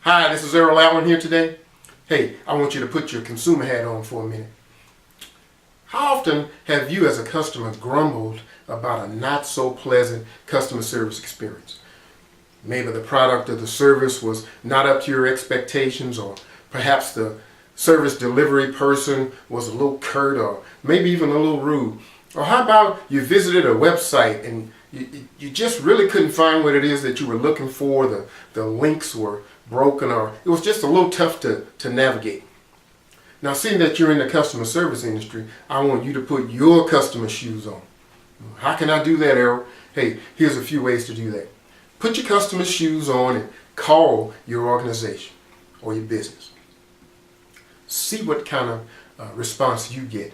Hi, this is Errol here today. Hey, I want you to put your consumer hat on for a minute. How often have you as a customer grumbled about a not so pleasant customer service experience? Maybe the product or the service was not up to your expectations, or perhaps the service delivery person was a little curt or maybe even a little rude. Or how about you visited a website and you just really couldn't find what it is that you were looking for. The links were broken, or it was just a little tough to navigate. Now, seeing that you're in the customer service industry, I want you to put your customer shoes on. How can I do that, Errol? Hey, here's a few ways to do that. Put your customer shoes on and call your organization or your business. See what kind of response you get.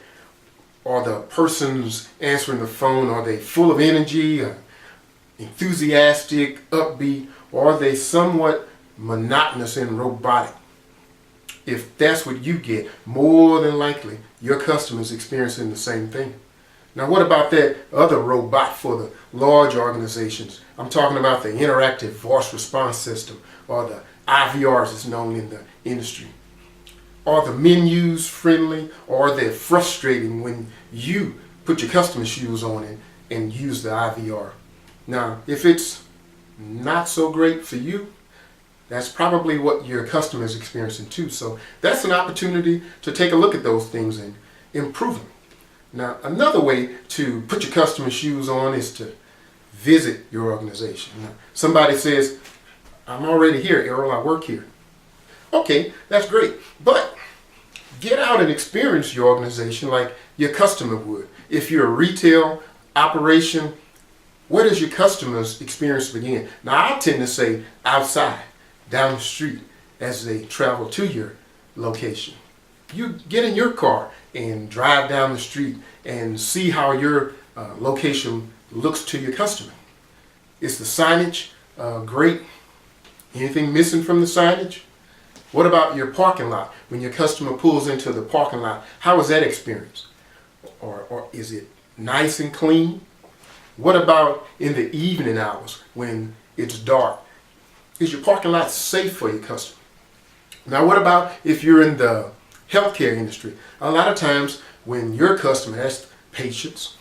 Are the persons answering the phone, are they full of energy, enthusiastic, upbeat, or are they somewhat monotonous and robotic? If that's what you get, more than likely your customer's experiencing the same thing. Now, what about that other robot for the large organizations? I'm talking about the interactive voice response system, or the IVRs as known in the industry. Are the menus friendly, or are they frustrating when you put your customer shoes on and use the IVR? Now, if it's not so great for you, that's probably what your customer is experiencing too. So that's an opportunity to take a look at those things and improve them. Now, another way to put your customer shoes on is to visit your organization. Now, somebody says, I'm already here, Errol, I work here. Okay, that's great. But get out and experience your organization like your customer would. If you're a retail operation, where does your customer's experience begin? Now, I tend to say outside, down the street, as they travel to your location. You get in your car and drive down the street and see how your location looks to your customer. Is the signage great? Anything missing from the signage? What about your parking lot? When your customer pulls into the parking lot, how is that experience? Or is it nice and clean? What about in the evening hours when it's dark? Is your parking lot safe for your customer? Now, what about if you're in the healthcare industry? A lot of times when your customer, that's patients,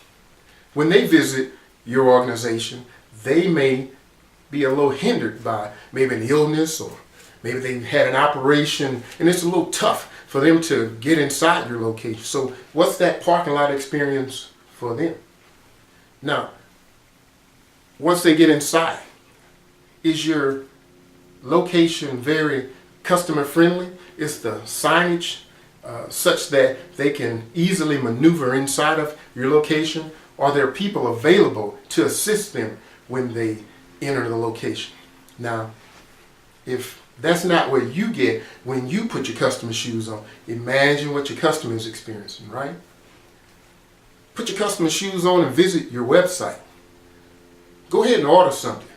when they visit your organization, they may be a little hindered by maybe an illness, or maybe they've had an operation and it's a little tough for them to get inside your location. So what's that parking lot experience for them? Now, once they get inside, is your location very customer friendly? Is the signage such that they can easily maneuver inside of your location? Are there people available to assist them when they enter the location? Now, if that's not what you get when you put your customer shoes on, imagine what your customer is experiencing, right? Put your customer shoes on and visit your website. Go ahead and order something.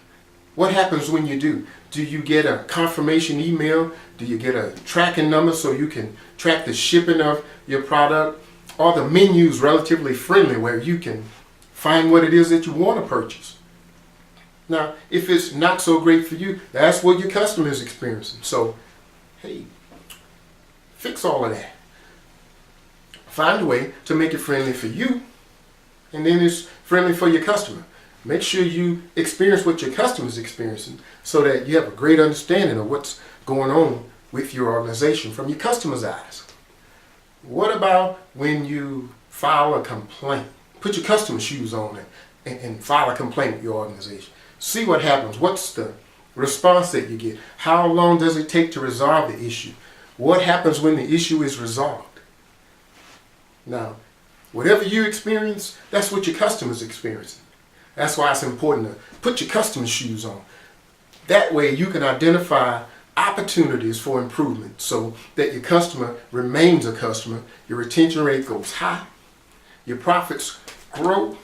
What happens when you do? Do you get a confirmation email? Do you get a tracking number so you can track the shipping of your product? Are the menus relatively friendly where you can find what it is that you want to purchase? Now, if it's not so great for you, that's what your customer is experiencing. So, hey, fix all of that. Find a way to make it friendly for you, and then it's friendly for your customer. Make sure you experience what your customer is experiencing so that you have a great understanding of what's going on with your organization from your customer's eyes. What about when you file a complaint? Put your customer shoes on and file a complaint with your organization. See what happens. What's the response that you get? How long does it take to resolve the issue? What happens when the issue is resolved? Now, whatever you experience, that's what your customer's experiencing. That's why it's important to put your customer shoes on. That way you can identify opportunities for improvement so that your customer remains a customer, your retention rate goes high, your profits grow.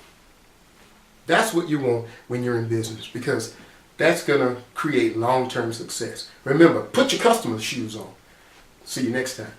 That's what you want when you're in business, because that's going to create long-term success. Remember, put your customer's shoes on. See you next time.